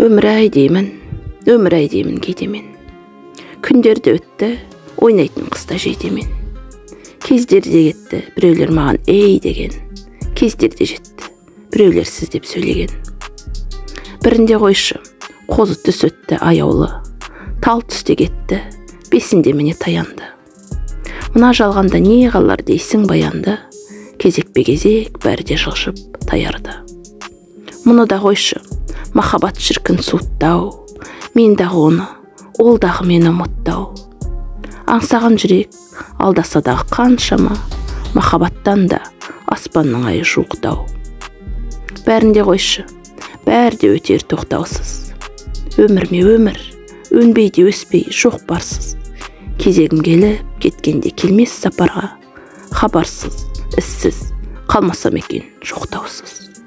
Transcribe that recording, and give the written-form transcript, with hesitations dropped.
Өмір-ай деймін кейде мен. Күндерде өтті, ойнайтын қыста жейде мен. Кездерде кетті, біреулер маған ей деген. Кездерде жетті, біреулер сіз деп сөйлеген. Бірінде қойшы, қозы түс өтті аяулы. Тал түсте кетті, бесінде міне таянды. Мына жалғанда не қалар дейсің баянды. Кезекпе-кезек бәрде жылжып таярды. Мұны да қойшы, махаббат шіркін суыттау. Мен дағы оны, ол дағы мені ұмыттау. Аңсаған жүрек алдаса дағы қаншама, махаббаттан да аспанның айы жуықтау. Бәрінде қойшы, бәрде өтер тоқтаусыз. Өмірме өмір, өнбейде өспей жоқ барсыз. Кезегім келіп, кеткенде келмес сапарға. Хабарсыз, іссіз, қалмасам екен жоқтаусыз.